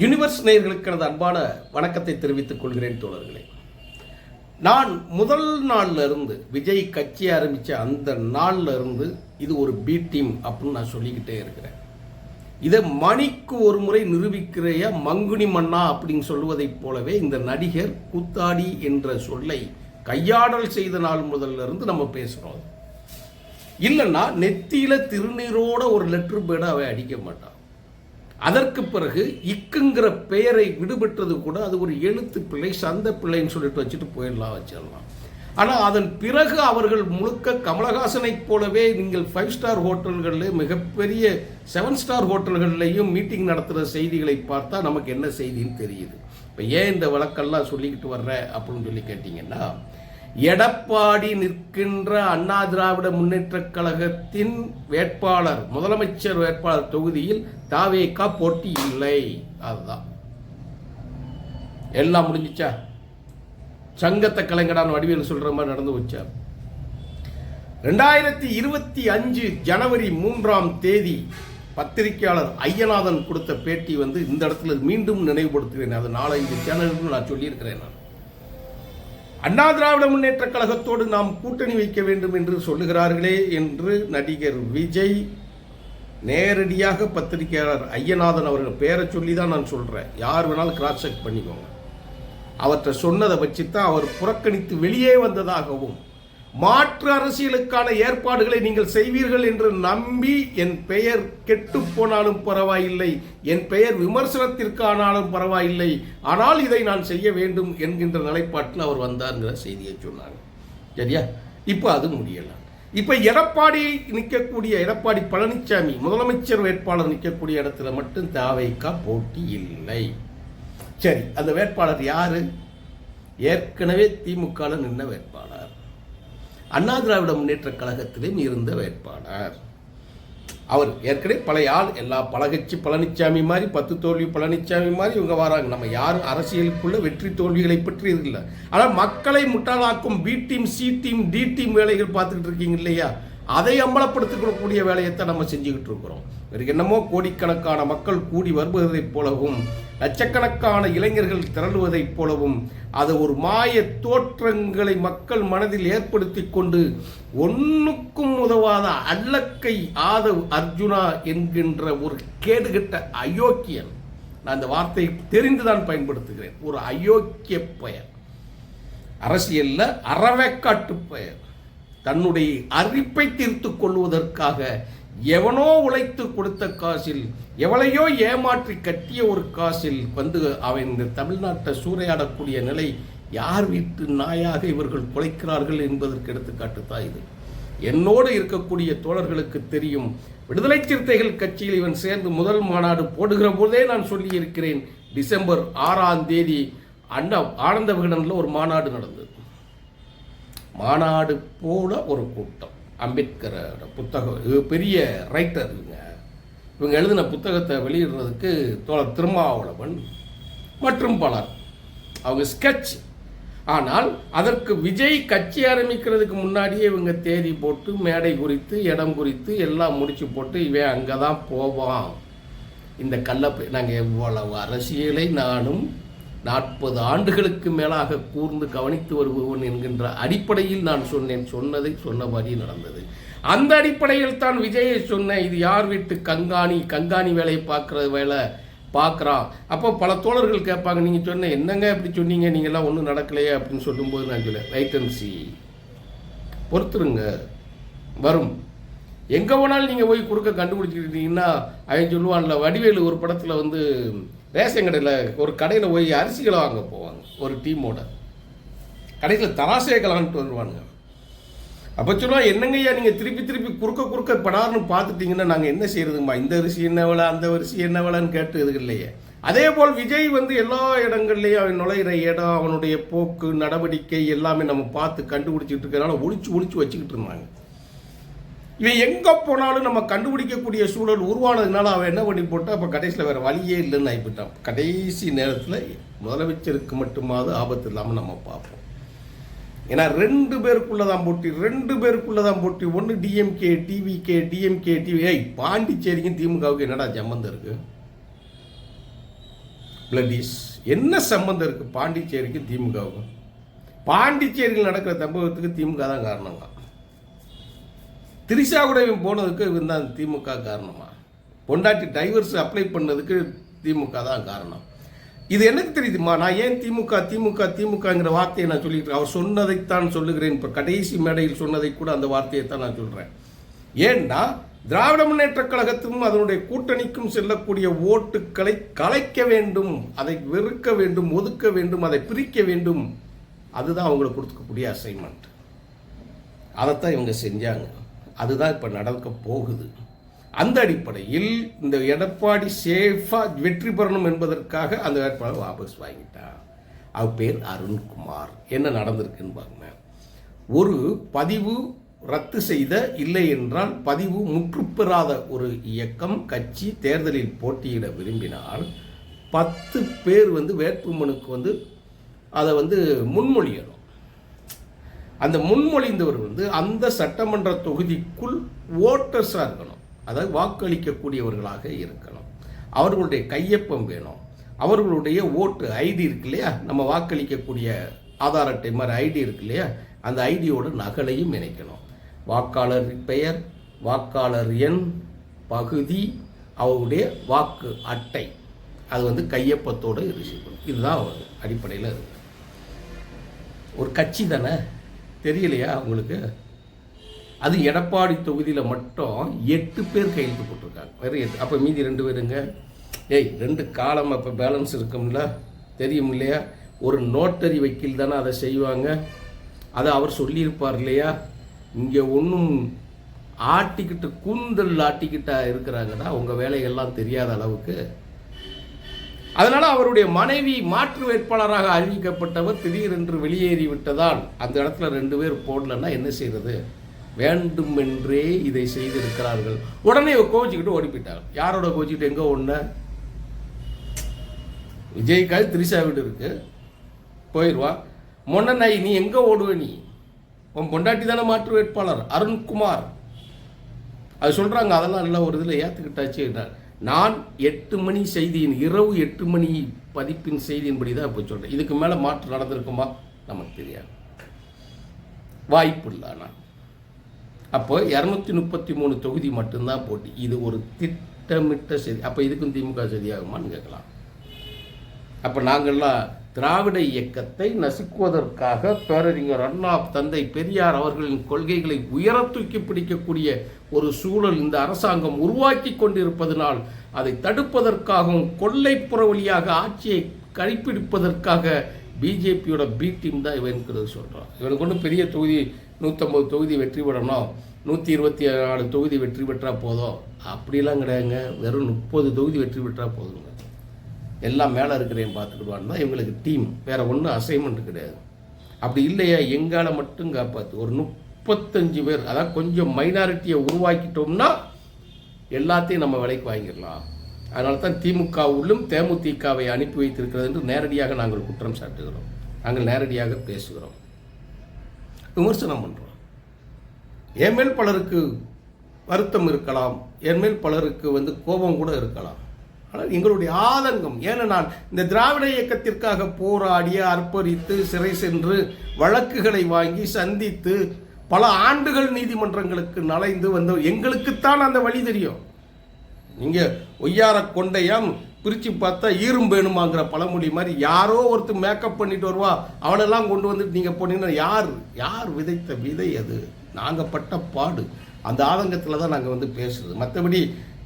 Universe நேயர்களுக்கு எனது அன்பான வணக்கத்தை தெரிவித்துக் கொள்கிறேன் தோழர்களே. நான் முதல் நாள்ல இருந்து விஜய் கட்சி ஆரம்பித்த அந்த நாள்ல இருந்து இது ஒரு பி டீம் அப்படின்னு நான் சொல்லிக்கிட்டே இருக்கிறேன். இதை மணிக்கு ஒரு முறை நிரூபிக்கிறைய மங்குனி மன்னா அப்படின்னு சொல்லுவதைப் போலவே இந்த நடிகர் கூத்தாடி என்ற சொல்லை கையாடல் செய்த நாள் முதல்ல இருந்து நம்ம பேசுகிறோம். இல்லைன்னா நெத்தியில திருநீரோட ஒரு லெட்டர் பேட அவன் அடிக்க மாட்டான். அதற்கு பிறகு இக்குங்கிற பெயரை விடுபட்டது கூட அது ஒரு எழுத்து பிள்ளை, சந்த பிள்ளைன்னு சொல்லிட்டு வச்சுட்டு வச்சிடலாம். ஆனால் அதன் பிறகு அவர்கள் முழுக்க கமலஹாசனைப் போலவே நீங்கள் 5 ஸ்டார் ஹோட்டல்களில் மிகப்பெரிய 7 ஸ்டார் ஹோட்டல்கள்லையும் மீட்டிங் நடத்துகிற செய்திகளை பார்த்தா நமக்கு என்ன செய்தின்னு தெரியுது. இப்போ ஏன் இந்த வழக்கெல்லாம் சொல்லிக்கிட்டு வர்ற அப்படின்னு சொல்லி கேட்டிங்கன்னா, எடப்பாடி நிற்கின்ற அண்ணா திராவிட முன்னேற்றக் கழகத்தின் வேட்பாளர், முதலமைச்சர் வேட்பாளர் தொகுதியில் தாவேகா போட்டி இல்லை. அதுதான் எல்லாம் முடிஞ்சிச்சா? சங்கத்தை கலைஞடான் வடிவேல் சொல்ற மாதிரி நடந்து வச்சார். 2025 ஜனவரி 3ஆம் தேதி பத்திரிகையாளர் ஐயநாதன் கொடுத்த பேட்டி இந்த இடத்துல மீண்டும் நினைவுபடுத்துகிறேன். அது 4-5 சேனல்கள் நான் சொல்லியிருக்கிறேன். நான் அண்ணா திராவிட முன்னேற்ற கழகத்தோடு நாம் கூட்டணி வைக்க வேண்டும் என்று சொல்லுகிறார்களே என்று நடிகர் விஜய் நேரடியாக பத்திரிகையாளர் ஐயநாதன் அவர்கள் பேரை சொல்லி தான் நான் சொல்றேன். யார் வேணாலும் கிராஸ் செக் பண்ணிக்கோங்க. அவற்றை சொன்னதை வச்சுத்தான் அவர் புறக்கணித்து வெளியே வந்ததாகவும், மாற்று அரசியலுக்கான ஏற்பாடுகளை நீங்கள் செய்வீர்கள் என்று நம்பி என் பெயர் கெட்டு போனாலும் பரவாயில்லை, என் பெயர் விமர்சனத்திற்கு ஆனாலும் பரவாயில்லை, ஆனால் இதை நான் செய்ய வேண்டும் என்கின்ற நிலைப்பாட்டில் அவர் வந்தார்ங்கிற செய்தியை சொன்னாங்க. சரியா? இப்போ அது முடியல. இப்போ எடப்பாடி பழனிசாமி முதலமைச்சர் வேட்பாளர் நிற்கக்கூடிய இடத்துல மட்டும் தாவேகா போட்டி இல்லை. சரி, அந்த வேட்பாளர் யாரு? ஏற்கனவே திமுக நின்ன வேட்பாளர், அண்ணா திராவிட முன்னேற்ற கழகத்திலும் இருந்த வேட்பாளர். அவர் ஏற்கனவே பழைய ஆள். எல்லா பழகச்சி பழனிசாமி மாதிரி, 10 தோல்வி பழனிசாமி மாதிரி இவங்க வராங்க. நம்ம யாரும் அரசியலுக்குள்ள வெற்றி தோல்விகளை பற்றி இல்லை. ஆனால் மக்களை முட்டாளாக்கும் B team, C team, D team வேலைகள் பார்த்துக்கிட்டு இருக்கீங்க இல்லையா? அதை அம்பலப்படுத்திக்கூடிய வேலையைத்தான் நம்ம செஞ்சுக்கிட்டு இருக்கிறோம். வேறு என்னமோ கோடிக்கணக்கான மக்கள் கூடி வருவதைப் போலவும், லட்சக்கணக்கான இளைஞர்கள் திரளுவதைப் போலவும், அது ஒரு மாய தோற்றங்களை மக்கள் மனதில் ஏற்படுத்தி கொண்டு ஒன்றுக்கும் உதவாத அல்லக்கை ஆதவ் அர்ஜுனா என்கின்ற ஒரு கேடுகட்ட அயோக்கியன், நான் அந்த வார்த்தையை தெரிந்துதான் பயன்படுத்துகிறேன், ஒரு அயோக்கிய பெயர், அரசியல்ல அறவேக்காட்டு பெயர், தன்னுடைய அரிப்பை தீர்த்து கொள்வதற்காக எவனோ உழைத்து கொடுத்த காசில், எவளையோ ஏமாற்றி கட்டிய ஒரு காசில் அவன் இந்த தமிழ்நாட்டை சூறையாடக்கூடிய நிலை யார் வீட்டு நாயாக இவர்கள் குலைக்கிறார்கள் என்பதற்கு எடுத்துக்காட்டுத்தான் இது. என்னோடு இருக்கக்கூடிய தோழர்களுக்கு தெரியும். விடுதலை சிறுத்தைகள் கட்சியில் இவன் சேர்ந்து முதல் மாநாடு போடுகிற போதே நான் சொல்லி இருக்கிறேன். டிசம்பர் 6ஆம் தேதி ஆனந்த விகடனில் ஒரு மாநாடு நடந்தது. மாநாடு போல ஒரு கூட்டம். அம்பேத்கர் புத்தகம், பெரிய ரைட்டர் இவங்க எழுதின புத்தகத்தை வெளியிடுறதுக்கு தோழர் திருமாவளவன் மற்றும் பலர், அவங்க ஸ்கெட்ச். ஆனால் அதற்கு விஜய் கட்சி ஆரம்பிக்கிறதுக்கு முன்னாடியே இவங்க தேதி போட்டு, மேடை குறித்து, இடம் குறித்து எல்லாம் முடிச்சு போட்டு, இவன் அங்கே தான் போவான். இந்த நாங்கள் எவ்வளவு அரசியலை நானும் 40 ஆண்டுகளுக்கு மேலாக கூர்ந்து கவனித்து வருபவன் என்கின்ற அடிப்படையில் நான் சொன்னதை சொன்னபடி நடந்தது. அந்த அடிப்படையில் தான் விஜயை சொன்னேன், இது யார் வீட்டு கங்காணி வேலையை பார்க்குற வேலை பார்க்குறான். அப்போ பல தோழர்கள் கேட்பாங்க, நீங்கள் சொன்ன என்னங்க இப்படி சொன்னீங்க, நீங்கள்லாம் ஒன்றும் நடக்கலையே அப்படின்னு சொல்லும்போது நான் சொல்லேன், ரைட் அண்ட் சி, பொறுத்துருங்க, வரும். எங்கே போனாலும் நீங்கள் போய் குறுக்க கண்டுபிடிச்சிக்கிட்டீங்கன்னா அவன் சொல்லுவான்ல, வடிவேலு ஒரு படத்தில் ரேஷன் கடையில் ஒரு கடையில் போய் அரிசிகளை வாங்க போவாங்க ஒரு டீமோட, கடையில் தராசேகலான்ட்டு வருவானுங்க. அப்போ சொல்லுவாங்க, என்னங்கய்யா நீங்கள் திருப்பி குறுக்க படார்னு பார்த்துட்டிங்கன்னா நாங்கள் என்ன செய்யறதுமா, இந்த அரிசி என்ன விலை, அந்த அரிசி என்ன விலைன்னு கேட்டு இது இல்லையே. அதே போல் விஜய் எல்லா இடங்கள்லையும் அவன் நுழையிற இடம், அவனுடைய போக்கு, நடவடிக்கை எல்லாமே நம்ம பார்த்து கண்டுபிடிச்சிட்டு இருக்கிறனால ஒளிச்சு வச்சுக்கிட்டு இருந்தாங்க. இவன் எங்கே போனாலும் நம்ம கண்டுபிடிக்கக்கூடிய சூழல் உருவானதுனால அவன் என்ன பண்ணி போட்டான், அப்போ கடைசியில் வேறு வழியே இல்லைன்னு ஆகிவிட்டான். கடைசி நேரத்தில் முதலமைச்சருக்கு மட்டுமாவது ஆபத்து இல்லாமல் நம்ம பார்ப்போம். ஏன்னா 2 பேருக்குள்ளே தான் போட்டி, ஒன்று டிஎம்கே டிவிகே, பாண்டிச்சேரிக்கும் திமுகவுக்கு என்னடா சம்பந்தம் இருக்குது? பிளடிஸ் என்ன சம்பந்தம் இருக்குது பாண்டிச்சேரிக்கு திமுகவுக்கும்? பாண்டிச்சேரியில் நடக்கிற சம்பவத்துக்கு திமுக தான் காரணமா? திரிஷா கூட இவன் போனதுக்கு இவன் தான் திமுக காரணமா? பொண்டாட்டி டைவர்ஸ் அப்ளை பண்ணதுக்கு திமுக தான் காரணம். இது எனக்கு தெரியுதுமா, நான் ஏன் திமுக திமுக திமுகங்கிற வார்த்தையை நான் சொல்லிட்டு அவர் சொன்னதைத்தான் சொல்லுகிறேன். இப்போ கடைசி மேடையில் சொன்னதை கூட அந்த வார்த்தையை தான் நான் சொல்கிறேன். ஏன்னா திராவிட முன்னேற்ற கழகத்துக்கும் அதனுடைய கூட்டணிக்கும் செல்லக்கூடிய ஓட்டுக்களை கலைக்க வேண்டும், அதை வெறுக்க வேண்டும், ஒதுக்க வேண்டும், அதை பிரிக்க வேண்டும். அதுதான் அவங்களுக்கு கொடுக்கக்கூடிய அசைன்மெண்ட். அதைத்தான் இவங்க செஞ்சாங்க. அதுதான் இப்போ நடக்க போகுது. அந்த அடிப்படையில் இந்த எடப்பாடி சேஃபாக வெற்றி பெறணும் என்பதற்காக அந்த வேட்பாளர் வாபஸ் வாங்கிட்டா. அவர் பேர் அருண்குமார். என்ன நடந்திருக்குன்னு பாருங்க. ஒரு பதிவு ரத்து செய்த, இல்லை என்றால் பதிவு முற்றுப்பெறாத ஒரு இயக்கம் கட்சி தேர்தலில் போட்டியிட விரும்பினால் 10 பேர் வேட்புமனுக்கு அதை முன்மொழியணும். அந்த முன்மொழிந்தவர் அந்த சட்டமன்ற தொகுதிக்குள் ஓட்டர்ஸாக இருக்கணும், அதாவது வாக்களிக்கக்கூடியவர்களாக இருக்கணும். அவர்களுடைய கையொப்பம் வேணும். அவர்களுடைய ஓட்டு ஐடி இருக்கு இல்லையா, நம்ம வாக்களிக்கக்கூடிய ஆதார் அட்டை மாதிரி ஐடி இருக்கு இல்லையா, அந்த ஐடியோட நகலையும் இணைக்கணும். வாக்காளர் பெயர், வாக்காளர் எண், பகுதி, அவருடைய வாக்கு அட்டை, அது கையொப்பத்தோடு இருக்கணும். இதுதான் அடிப்படையில் இருக்கு. ஒரு கட்சி தானே, தெரியலையா உங்களுக்கு? அது எடப்பாடி தொகுதியில் மட்டும் 8 பேர் கையெழுத்து போட்டிருக்காங்க. வேறு 8. அப்போ மீதி 2 பேருங்க. 2 காலம் அப்போ பேலன்ஸ் இருக்கும்ல, தெரியும் இல்லையா? ஒரு நோட்டரி வக்கீல் தானே அதை செய்வாங்க. அதை அவர் சொல்லியிருப்பார் இல்லையா? இங்கே ஒன்றும் ஆட்டிக்கிட்டு கூந்தல் ஆட்டிக்கிட்டா இருக்கிறாங்கன்னா உங்கள் வேலைகள்லாம் தெரியாத அளவுக்கு. அதனால் அவருடைய மனைவி மாற்று வேட்பாளராக அறிவிக்கப்பட்டவர் திடீரென்று வெளியேறி விட்டதால் அந்த இடத்துல 2 பேர் போடலன்னா என்ன செய்கிறது? வேண்டுமென்றே இதை செய்திருக்கிறார்கள். உடனே கோச்சிக்கிட்டு ஓடி போயிட்டாங்க. யாரோட கோச்சிக்கிட்டு எங்கே ஒன்று? விஜய்க்காக திரிஷா வீடு இருக்கு, போயிடுவா. மொன்ன நீ எங்கே ஓடுவ? நீ உன் பொண்டாட்டி தானே மாற்று வேட்பாளர் அருண்குமார். அது சொல்கிறாங்க. அதெல்லாம் நல்லா ஒரு இதில் ஏற்றுக்கிட்டாச்சு. நான் 8 மணி செய்தியின், இரவு 8 மணி பதிப்பின் செய்தியின்படி தான் இப்போ சொல்கிறேன். இதுக்கு மேலே மாற்று நடந்திருக்குமா? நமக்கு தெரியாது, வாய்ப்பு இல்லை. ஆனால் அப்போ 233 தொகுதி மட்டும்தான் போட்டி. இது ஒரு திட்டமிட்ட செய்தி. அப்போ இதுக்கும் திமுக செய்தியாகுமான்னு கேட்கலாம். அப்போ நாங்கள்லாம் திராவிட இயக்கத்தை நசுக்குவதற்காக பேரறிஞர் அண்ணா, தந்தை பெரியார் அவர்களின் கொள்கைகளை உயர தூக்கி பிடிக்கக்கூடிய ஒரு சூழல் இந்த அரசாங்கம் உருவாக்கி கொண்டிருப்பதனால் அதை தடுப்பதற்காகவும் கொள்ளைப்புற வழியாக ஆட்சியை கைப்பிடிப்பதற்காக பிஜேபியோட பி டீம் தான் இவனுக்கு சொல்கிறான். இவனுக்கு ஒன்றும் பெரிய தொகுதி 150 தொகுதி வெற்றி பெறணும், 124 தொகுதி வெற்றி பெற்றால் போதும் அப்படிலாம் கிடையாதுங்க. வெறும் 30 தொகுதி வெற்றி பெற்றால் போதுங்க. எல்லாம் மேலே இருக்கிறேன் பார்த்துக்கிடுவான்னு தான் இவங்களுக்கு டீம். வேறு ஒன்றும் அசைன்மெண்ட் கிடையாது. அப்படி இல்லையா எங்கால மட்டும் காப்பாற்று. ஒரு 35 பேர், அதாவது கொஞ்சம் மைனாரிட்டியை உருவாக்கிட்டோம்னா எல்லாத்தையும் நம்ம விலைக்கு வாங்கிடலாம். அதனால தான் திமுக உள்ளும் தேமுதிகவை அனுப்பி வைத்திருக்கிறது என்று நேரடியாக நாங்கள் குற்றம் சாட்டுகிறோம். நாங்கள் நேரடியாக பேசுகிறோம், விமர்சனம் பண்ணுறோம். என் மேல் பலருக்கு வருத்தம் இருக்கலாம், என் மேல் பலருக்கு கோபம் கூட இருக்கலாம். ஆனால் எங்களுடைய ஆதங்கம், ஏன்னா நான் இந்த திராவிட இயக்கத்திற்காக போராடி அர்ப்பணித்து சிறை சென்று வழக்குகளை வாங்கி சந்தித்து பல ஆண்டுகள் நீதிமன்றங்களுக்கு நலைந்து வந்த எங்களுக்குத்தான் அந்த வழி தெரியும். நீங்கள் ஒய்யார கொண்டையாம் பிரித்து பார்த்தா ஈரும் வேணுமாங்கிற பழமொழி மாதிரி யாரோ ஒருத்தர் மேக்கப் பண்ணிட்டு வருவா, அவளெல்லாம் கொண்டு வந்துட்டு நீங்கள் போனீங்கன்னா யார் விதைத்த விதை அது? நாங்கள் பட்ட பாடு, அந்த ஆதங்கத்தில் தான் நாங்கள் பேசுகிறது. மற்றபடி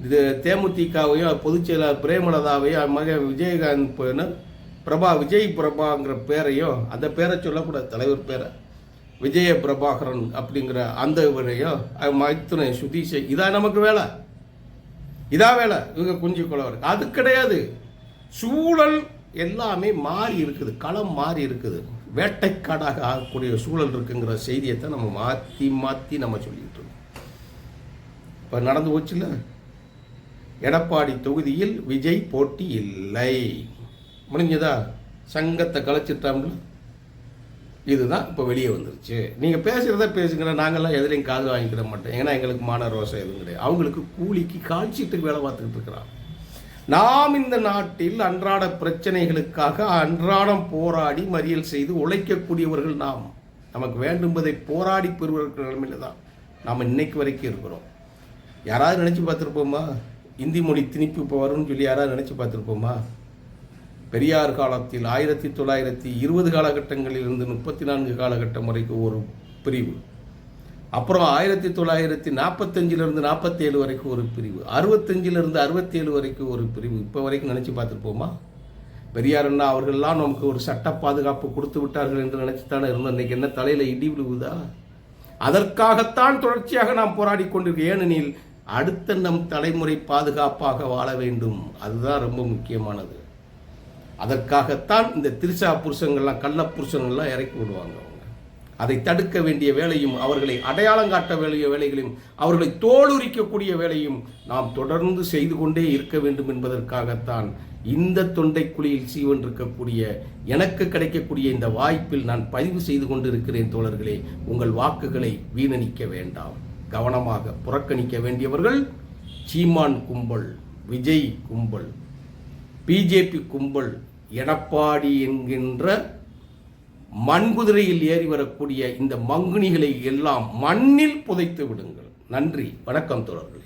இது தேமுதிகவையும் பொதுச் செயலாளர் பிரேமலதாவையும் மக விஜயகாந்த் விஜய் பிரபாங்கிற பேரையும், அந்த பேரை சொல்லக்கூடாது, தலைவர் பேரை விஜய பிரபாகரன் அப்படிங்கிற அந்த இவரையும் மைத்துனை சுதீஷை, இதான் நமக்கு வேலை, இதான் வேலை. இவங்க குஞ்சு குளவர் அது கிடையாது. சூழல் எல்லாமே மாறி இருக்குது, களம் மாறி இருக்குது, வேட்டைக்காடாக ஆகக்கூடிய சூழல் இருக்குங்கிற செய்தியை தான் நம்ம மாற்றி நம்ம சொல்லிட்டு இருக்கோம். இப்போ நடந்து போச்சுல, எடப்பாடி தொகுதியில் விஜய் போட்டி இல்லை, முடிஞ்சதா? சங்கத்தை கலைச்சிட்டாம்ல. இதுதான் இப்போ வெளியே வந்துருச்சு. நீங்கள் பேசுகிறத பேசுங்கிற, நாங்கள்லாம் எதுலையும் காது வாங்கிக்கிட மாட்டோம். ஏன்னா எங்களுக்கு மான ரோசம் எதுவும் கிடையாது. அவங்களுக்கு கூலிக்கு கால்ஷீட்டுக்கு வேலை பார்த்துக்கிட்டு இருக்கிறான். நாம் இந்த நாட்டில் அன்றாட பிரச்சனைகளுக்காக அன்றாடம் போராடி மறியல் செய்து உழைக்கக்கூடியவர்கள் நாம். நமக்கு வேண்டும்பதை போராடி பெறுவதற்கு நிலைமையில தான் நாம் இன்னைக்கு வரைக்கும் இருக்கிறோம். யாராவது நினச்சி பார்த்துருப்போமா? இந்தி மொழி திணிப்பு இப்போ வரும்னு சொல்லி யாராவது நினச்சி பார்த்துருப்போமா? பெரியார் காலத்தில் 1920 காலகட்டங்களிலிருந்து 34 காலகட்டம் வரைக்கும் ஒரு பிரிவு, அப்புறம் 1945 47 வரைக்கும் ஒரு பிரிவு, 65 67 வரைக்கும் ஒரு பிரிவு, இப்போ வரைக்கும் நினச்சி பார்த்துருப்போமா? பெரியார் அண்ணா அவர்கள்லாம் நமக்கு ஒரு சட்ட பாதுகாப்பு கொடுத்து விட்டார்கள் என்று நினைச்சுத்தானே இருந்தோம். இன்னைக்கு என்ன தலையில் இடி விழுவுதா? அதற்காகத்தான் தொடர்ச்சியாக நாம் போராடி கொண்டிருக்கோம். ஏனெனில் அடுத்த நம் தலைமுறை பாதுகாப்பாக வாழ வேண்டும். அதுதான் ரொம்ப முக்கியமானது. அதற்காகத்தான் இந்த திரிசா புருஷங்கள்லாம் கள்ள புருஷங்கள்லாம் இறக்கி விடுவாங்க. அதை தடுக்க வேண்டிய வேலையும் அவர்களை அடையாளம் காட்ட வேண்டிய வேலைகளையும் அவர்களை தோலுரிக்கக்கூடிய வேலையும் நாம் தொடர்ந்து செய்து கொண்டே இருக்க வேண்டும் என்பதற்காகத்தான் இந்த தொண்டைக்குழியில் சீவென்றிருக்கக்கூடிய எனக்கு கிடைக்கக்கூடிய இந்த வாய்ப்பில் நான் பதிவு செய்து கொண்டிருக்கிறேன். தோழர்களே, உங்கள் வாக்குகளை வீணடிக்க வேண்டாம். கவனமாக புறக்கணிக்க வேண்டியவர்கள் சீமான் கும்பல், விஜய் கும்பல், பிஜேபி கும்பல், எடப்பாடி என்கின்ற மண்குதிரையில் ஏறி வரக்கூடிய இந்த மங்குனிகளை எல்லாம் மண்ணில் புதைத்து விடுங்கள். நன்றி, வணக்கம் தோழர்களே.